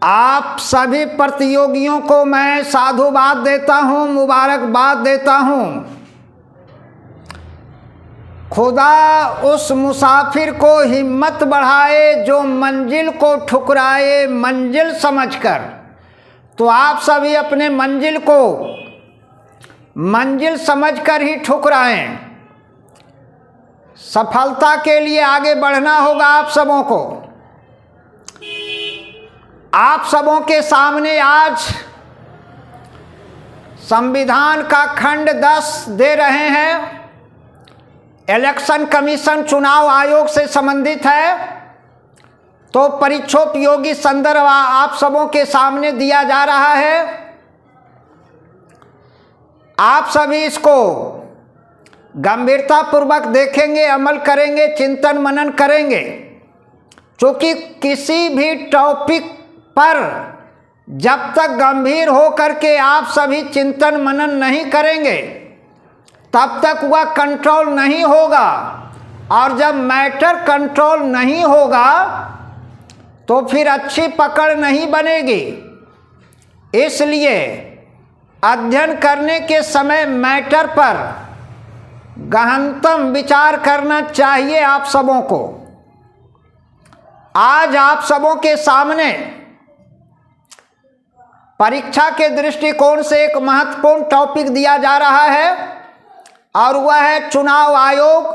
आप सभी प्रतियोगियों को मैं साधुवाद देता हूं, मुबारकबाद देता हूं। खुदा उस मुसाफिर को हिम्मत बढ़ाए जो मंजिल को ठुकराए मंजिल समझकर। तो आप सभी अपने मंजिल को मंजिल समझकर ही ठुकराएं। सफलता के लिए आगे बढ़ना होगा आप सबों को। आप सबों के सामने आज संविधान का खंड 10 दे रहे हैं। इलेक्शन कमीशन चुनाव आयोग से संबंधित है, तो परीक्षोपयोगी संदर्भ आप सबों के सामने दिया जा रहा है। आप सभी इसको गंभीरतापूर्वक देखेंगे, अमल करेंगे, चिंतन मनन करेंगे। क्योंकि किसी भी टॉपिक पर जब तक गंभीर होकर के आप सभी चिंतन मनन नहीं करेंगे तब तक वह कंट्रोल नहीं होगा, और जब मैटर कंट्रोल नहीं होगा तो फिर अच्छी पकड़ नहीं बनेगी। इसलिए अध्ययन करने के समय मैटर पर गहनतम विचार करना चाहिए आप सबों को। आज आप सबों के सामने परीक्षा के दृष्टिकोण से एक महत्वपूर्ण टॉपिक दिया जा रहा है, और वह है चुनाव आयोग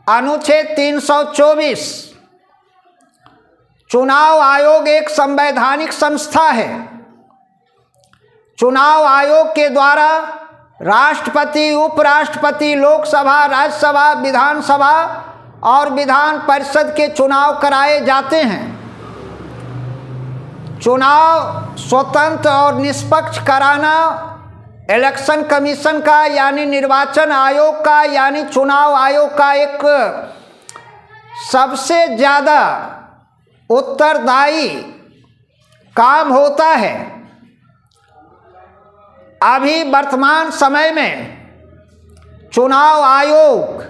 अनुच्छेद 324। चुनाव आयोग एक संवैधानिक संस्था है। चुनाव आयोग के द्वारा राष्ट्रपति, उपराष्ट्रपति, लोकसभा, राज्यसभा, विधानसभा और विधान परिषद के चुनाव कराए जाते हैं। चुनाव स्वतंत्र और निष्पक्ष कराना इलेक्शन कमीशन का यानी निर्वाचन आयोग का यानी चुनाव आयोग का एक सबसे ज़्यादा उत्तरदायी काम होता है। अभी वर्तमान समय में चुनाव आयोग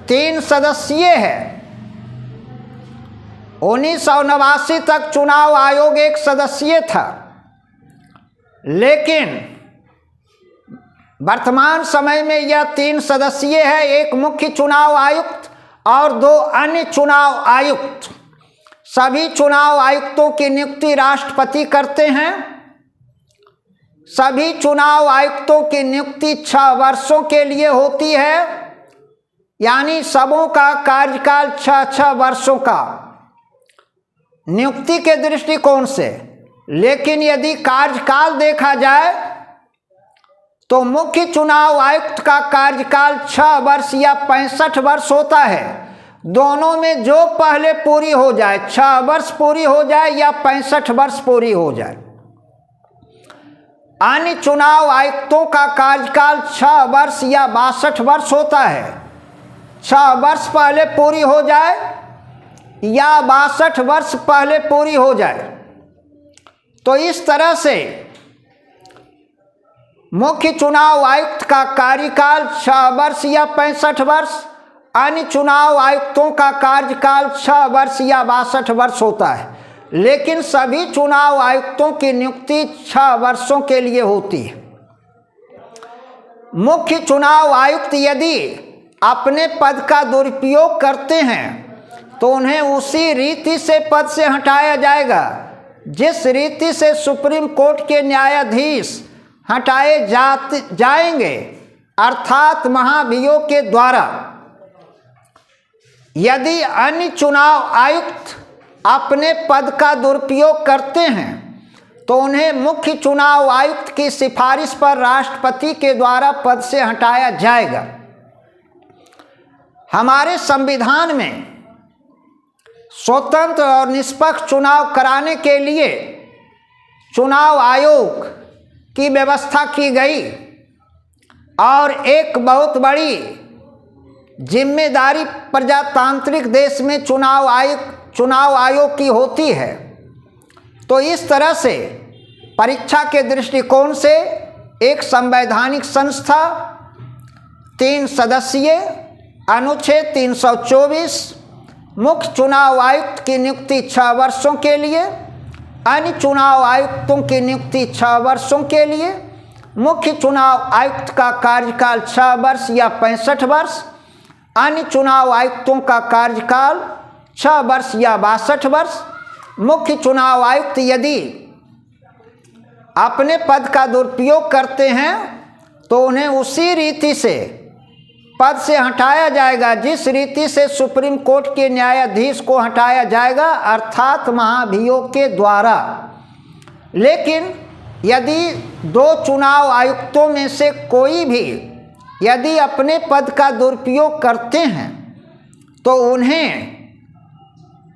3 सदस्यीय है। 1989 तक चुनाव आयोग 1 सदस्यीय था, लेकिन वर्तमान समय में यह 3 सदस्यीय है। एक मुख्य चुनाव आयुक्त और 2 अन्य चुनाव आयुक्त। सभी चुनाव आयुक्तों की नियुक्ति राष्ट्रपति करते हैं। सभी चुनाव आयुक्तों की नियुक्ति 6 वर्षों के लिए होती है, यानी सबों का कार्यकाल 6 वर्षों का नियुक्ति के दृष्टिकोण से। लेकिन यदि कार्यकाल देखा जाए तो मुख्य चुनाव आयुक्त का कार्यकाल 6 वर्ष या 65 वर्ष होता है। दोनों में जो पहले पूरी हो जाए, 6 वर्ष पूरी हो जाए या 65 वर्ष पूरी हो जाए। अन्य चुनाव आयुक्तों का कार्यकाल 6 वर्ष या 62 वर्ष होता है। 6 वर्ष पहले पूरी हो जाए या 62 वर्ष पहले पूरी हो जाए। तो इस तरह से मुख्य चुनाव आयुक्त का कार्यकाल 6 वर्ष या 65 वर्ष, अन्य चुनाव आयुक्तों का कार्यकाल 6 वर्ष या 62 वर्ष होता है। लेकिन सभी चुनाव आयुक्तों की नियुक्ति 6 वर्षों के लिए होती है। मुख्य चुनाव आयुक्त यदि अपने पद का दुरुपयोग करते हैं तो उन्हें उसी रीति से पद से हटाया जाएगा जिस रीति से सुप्रीम कोर्ट के न्यायाधीश हटाए जाएंगे, अर्थात महाभियोग के द्वारा। यदि अन्य चुनाव आयुक्त अपने पद का दुरुपयोग करते हैं तो उन्हें मुख्य चुनाव आयुक्त की सिफारिश पर राष्ट्रपति के द्वारा पद से हटाया जाएगा। हमारे संविधान में स्वतंत्र और निष्पक्ष चुनाव कराने के लिए चुनाव आयोग की व्यवस्था की गई, और एक बहुत बड़ी जिम्मेदारी प्रजातांत्रिक देश में चुनाव आयोग की होती है। तो इस तरह से परीक्षा के दृष्टिकोण से एक संवैधानिक संस्था 3 सदस्यीय अनुच्छेद 324 मुख्य चुनाव आयुक्त की नियुक्ति 6 वर्षों के लिए, अन्य चुनाव आयुक्तों की नियुक्ति 6 वर्षों के लिए, मुख्य चुनाव आयुक्त का कार्यकाल 6 वर्ष या 65 वर्ष, अन्य चुनाव आयुक्तों का कार्यकाल 6 वर्ष या 62 वर्ष। मुख्य चुनाव आयुक्त यदि अपने पद का दुरुपयोग करते हैं तो उन्हें उसी रीति से पद से हटाया जाएगा जिस रीति से सुप्रीम कोर्ट के न्यायाधीश को हटाया जाएगा, अर्थात महाभियोग के द्वारा। लेकिन यदि 2 चुनाव आयुक्तों में से कोई भी यदि अपने पद का दुरुपयोग करते हैं तो उन्हें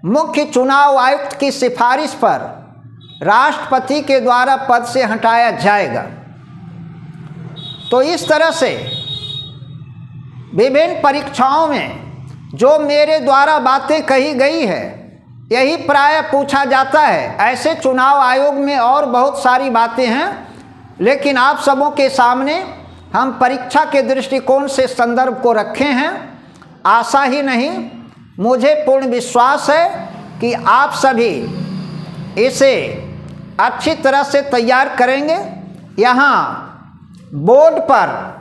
मुख्य चुनाव आयुक्त की सिफारिश पर राष्ट्रपति के द्वारा पद से हटाया जाएगा। तो इस तरह से विभिन्न परीक्षाओं में जो मेरे द्वारा बातें कही गई है यही प्रायः पूछा जाता है। ऐसे चुनाव आयोग में और बहुत सारी बातें हैं, लेकिन आप सबों के सामने हम परीक्षा के दृष्टिकोण से संदर्भ को रखे हैं। आशा ही नहीं, मुझे पूर्ण विश्वास है कि आप सभी इसे अच्छी तरह से तैयार करेंगे। यहाँ बोर्ड पर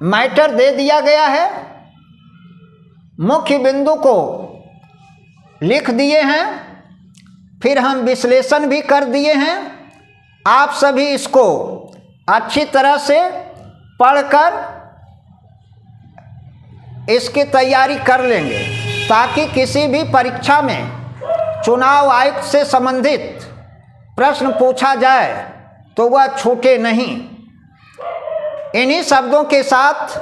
मैटर दे दिया गया है, मुख्य बिंदु को लिख दिए हैं, फिर हम विश्लेषण भी कर दिए हैं। आप सभी इसको अच्छी तरह से पढ़कर इसकी तैयारी कर लेंगे ताकि किसी भी परीक्षा में चुनाव आयुक्त से संबंधित प्रश्न पूछा जाए तो वह छूटे नहीं। इन्हीं शब्दों के साथ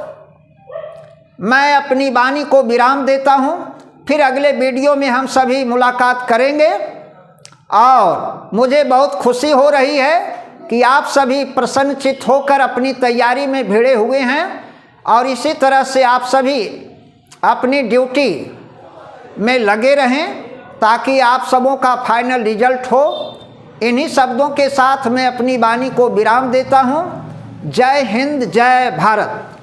मैं अपनी वाणी को विराम देता हूँ। फिर अगले वीडियो में हम सभी मुलाकात करेंगे और मुझे बहुत खुशी हो रही है कि आप सभी प्रसन्नचित्त होकर अपनी तैयारी में भिड़े हुए हैं और इसी तरह से आप सभी अपनी ड्यूटी में लगे रहें ताकि आप सबों का फाइनल रिजल्ट हो। इन्हीं शब्दों के साथ मैं अपनी वाणी को विराम देता हूँ। जय हिंद, जय भारत।